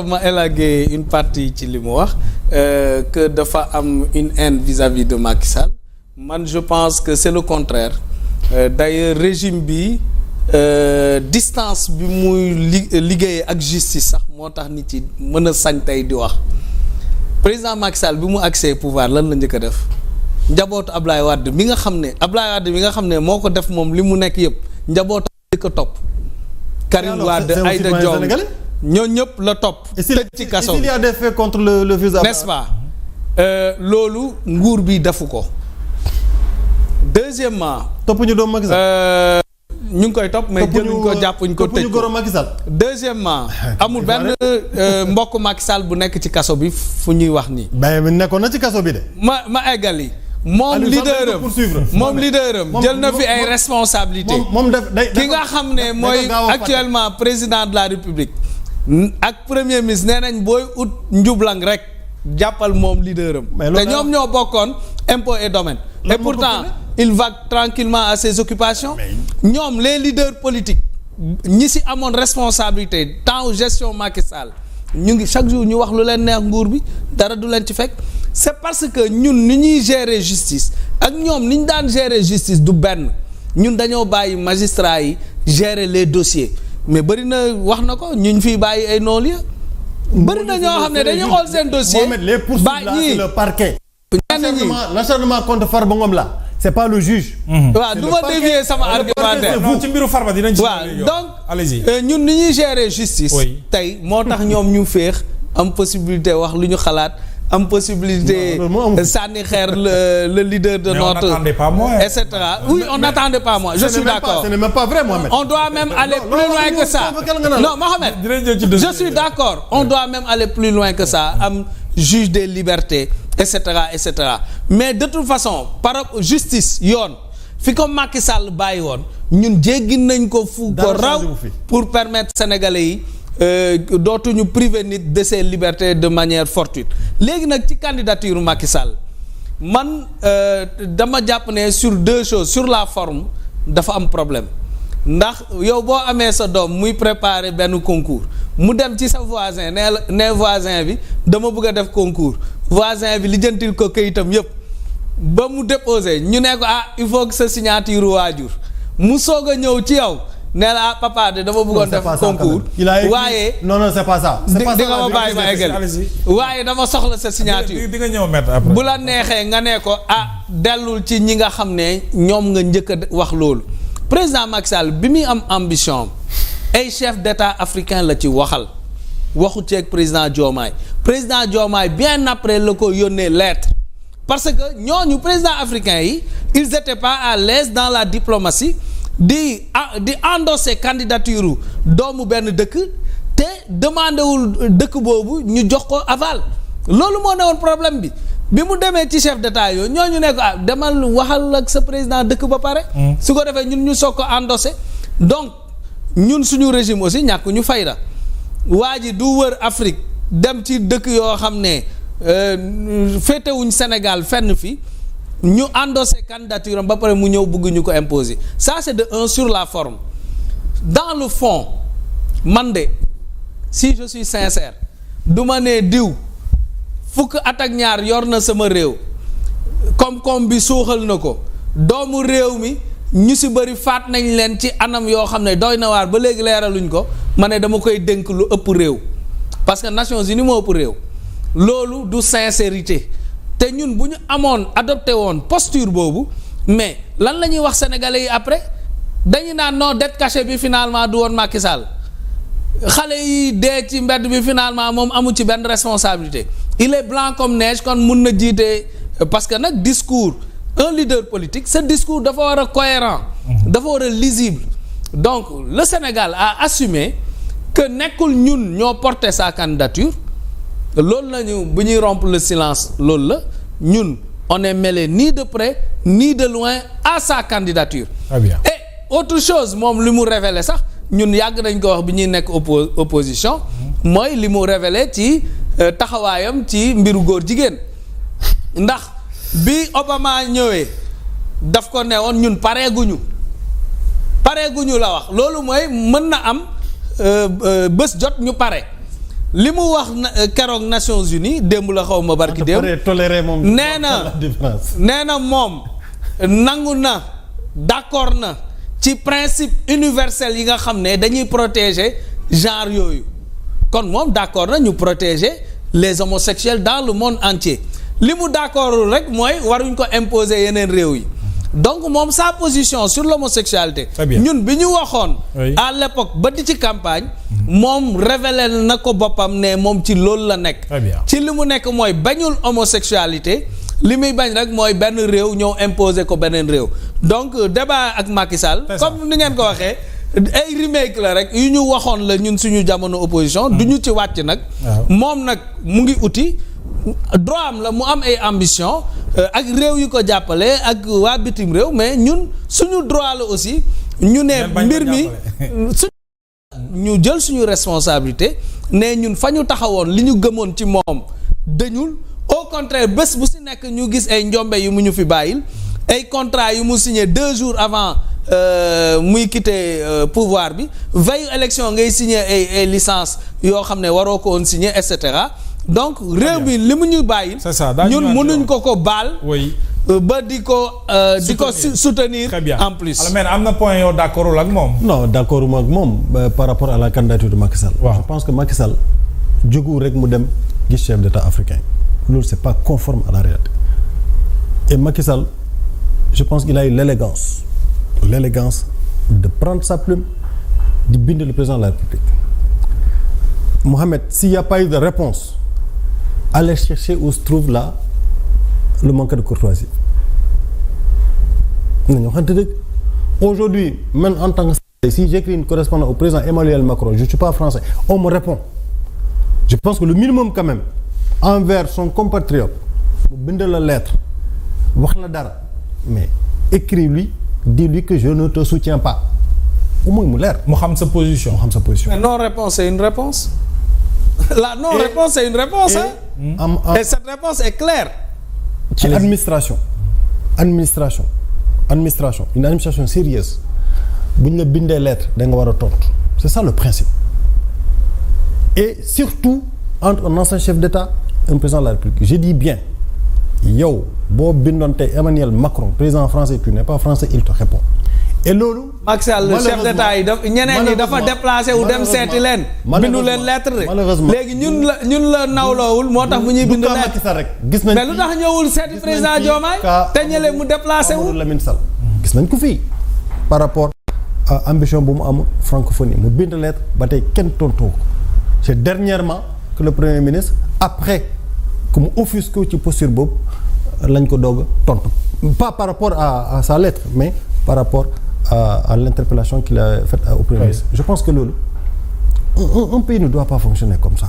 ma élaguer une partie ci li mu wax que dafa am une haine vis-à-vis de Macky Sall man je pense que c'est le contraire d'ailleurs régime bi distance bi muy liggéeyee ak justice sax moo tax nit yi mën a sañ tey di wax président Macky Sall bi mu accès pouvoir lan la njëkk a def njabootu Ablaye Wade mi nga xam ne moo ko def moom li mu nekk yëpp njabootu njëkk a topp Karim Wade Aïda Diong ñoo ñëpp la topp tëj ci kaso il y a des faits contre le vieux n'est-ce pas loolu nguur bi defu ko deuxièmement topp ñu doom Macky Sall ñu ngi koy topp mais jëluñ ko jàppuñ ko tëj ko deuxièmement amul benn mbokk Macky Sall bu nekk ci kaso bi fu ñuy wax nii nekkoon na ci kaso bi de ma eggali moom leaderam jël na fi ay responsabilités ki nga xam ne mooy actuellement président de la République ak premier ministre nee nañ booy ut njublang rek jàppal moom leaderam te ñoom ñoo bokkoon impôt et domaine et pourtant il vague tranquillement à ses occupations ñoom les leaders politiques ñi si amoon responsabilité temps gestion Macky Sall ñu ngi chaque jour ñu wax lu leen neex nguur bi dara du leen ci fekk c'est parce que ñun ni ñuy gérer justice ak ñoom ni ñu daan gérer justice du benn ñun dañoo bàyyi magistrats yi gérer les dossiers mais bëri na wax na ko ñu fiy bàyyi ay non-lieu bëri na ñoo xam ne dañuy xool seen dossier bàyyi le parquet l'acharnement contre Farba Ngom là c'est pas le juge. waaw du ma dévier sama argumentaire ci mbiru Farba dinañ ci donc allez-y ñun ni ñuy gérer justice tey moo tax ñoom ñu féex am possibilité wax lu ñu xalaat am possibilité sànni xeer le leader de notre et cetera oui on n'attendait pas moi je suis d'accord ce n'est même pas vrai Mohamed on doit même aller plus loin que ça non Mohamed je suis d'accord on doit même aller plus loin que ça am juge des libertés et cetera mais de toute façon par justice yoon fi ko Macky Sall bàyyi woon ñun jéggi nañ ko fu ko raw pour permettre sénégalais yi dootuñu priver nit de ses libertés de manière fortuite léegi nag ci candidature Macky Sall man dama jàpp ne sur deux choses sur la forme dafa am problème ndax yow boo amee sa doom muy préparer benn concours mu dem ci sa voisin ne voisin bi dama bëgg a def concours voisin bi lijjantil ko kayitam yëpp ba mu déposer ñu ne ko il faut que sa signature waajur mu soog a ñëw ci yow nee la papa de dama bëggoon def concours waaye non c'est pas ça di nga ma bàyyi ma eggal waaye dama soxla sa signature di nga ñëw mettre après bu la neexee nga ne ko dellul ci ñi nga xam ne ñoom nga njëkk a wax loolu président Macky Sall bi muy am ambition ay chef d'état africain la ci waxal waxu ceeg président Diomaye bien après la ko yónnee lettre parce que ñooñu président africain yi ils étaient pas à l'aise dans la diplomatie di endosser candidature doomu benn dëkk te demandé wul dëkk boobu ñu jox ko aval loolu moo newoon problème bi mu demee ci chef d'état yooyu ñooñu ne ko demal waxal ak sa président dëkk ba pare su ko defee ñun ñu soog ko endossé donc ñun suñu régime aussi ñàkk ñu fayda waa ji du wër Afrique dem ci dëkk yoo xam ne féetewuñ Sénégal fenn fi ñu endossé candidature am ba pare mu ñëw bëgg ñu ko imposer ça c'est de un sur la forme dans le fond man de si je suis sincère du ma ne diw fukk at ak ñaar yor na sama réew koom-koom bi suuxal na ko doomu réew mi ñu si bëri faat nañ leen ci anam yoo xam ne doy na waar ba léegi leeraluñ ko ma ne dama koy dénk lu ëpp réew parce que Nations Unies moo ëpp réew loolu du sincérité te ñun bu ñu amoon adopté woon posture boobu mais lan la ñuy wax sénégalais yi après dañu naan non dette cachée bi finalement du woon Macky Sall xale yi dee ci mbedd bi finalement moom amu ci benn responsabilité il est blanc comme neige kon mun na jiite parce que nag discours un leader politique ce discours dafa war a cohérent dafa war a lisible donc le Sénégal a assumé que nekkul ñun ñoo porté sa candidature loolu lañu bu ñuy rompre le silence loolu la ñun on est mêlé ni de près ni de loin à sa candidature. Très bien. Et autre chose moom li mu révélé sax ñun yàgg nañ ko wax bi ñuy nekk opposition mooy li mu révélé ci taxawaayam ci mbiru góor jigéen ndax bi Obama ñëwee daf ko ne woon ñun pareeguñu la wax loolu mooy mën na am bés jot ñu pare li mu wax keroog Nations Unies démb la xaw ma barki démb nee na moom nangu na d'accord na ci principe universel yi nga xam ne dañuy protéger genre yooyu kon moom d'accord na ñu protéger les homosexuels dans le monde entier li mu d'accordul rek mooy waruñ ko imposer yeneen réew yi donc moom sa position sur l'homosexualité ñun bi ñu waxoon à l'époque ba di ci campagne moom révélé na ko boppam ne moom ci loolu la nekk ci li mu nekk mooy bañul homosexualité li muy bañ rek mooy benn réew ñëw imposer ko beneen réew donc débat ak Macky Sall comme ni ngeen ko waxee ay remake la rek yu ñu waxoon la ñun suñu jamono opposition du ñu ci wàcc nag moom nag mu ngi uti droit am la mu am ay ambition ak réew yu ko jàppale ak waa bitim réew mais ñun suñu droit la aussi ñu ne mbir mi ñu jël suñu responsabilité ne ñun fa ñu taxawoon li ñu gëmoon ci moom dañul au contraire bés bu si nekk ñu gis ay njombe yu mu ñu fi bàyyil ay contrat yu mu signé 2 jours avant muy quitter pouvoir bi veille élection ngay signé ay licence yoo xam ne waroo ko woon signé et cetera donc réew mi li mu ñu bàyyil ñun mënuñ ko baal ba di ko soutenir en plus alors mais am na point yow d'accordul ak moom non d'accorduma ak moom par rapport à la candidature de Macky Sall je pense que Macky Sall jógu rek mu dem gis chef d'État africain loolu c'est pas conforme à la réalité et Macky Sall je pense qu'il a eu l'élégance de prendre sa plume di bind le président de la République Mohamed s'il y a pas eu de réponse aller chercher où se trouve là le manque de courtoisie nañu waxante dëgg aujourd'hui même en tant que si j'écris une correspondance au président Emmanuel Macron je suis pas français on me répond je pense que le minimum quand même envers son compatriote mu bind la lettre wax la dara mais écris-lui dis-lui que je ne te soutiens pas au moins mu leer mu xam sa position mais non réponse c'est une réponse la non réponse c'est une réponse et cette réponse est claire ci administration une administration sérieuse bu ñu la bindee lettre da nga war a tontu c'est ça le principe et surtout entre un ancien chef d'État et un président de la République je dis bien yow boo bindoon tey Emmanuel Macron président français tu n'es pas français il te répond et loolu. Macky Sall le chef d'État yi ñeneen ñi dafa déplacé wu dem seeti leen. bindu leen lettre rek léegi ñun la nawloowul moo tax bu ñuy bind lettre rek gis nañ mais lu tax ñëwul seeti président Diomaye te ñële mu déplacé wu. Lamine Sall gis nañ ko fii par rapport à ambition bu mu am francophonie mu bind lettre ba tey kenn tontoo ko c'est dernièrement que le premier ministre après que mu offusque ci posture boobu lañ ko doog tontu pas par rapport à sa lettre mais par rapport à l'interpellation qu'il a faite au premier ministre je pense que loolu un pays ne doit pas fonctionner comme ça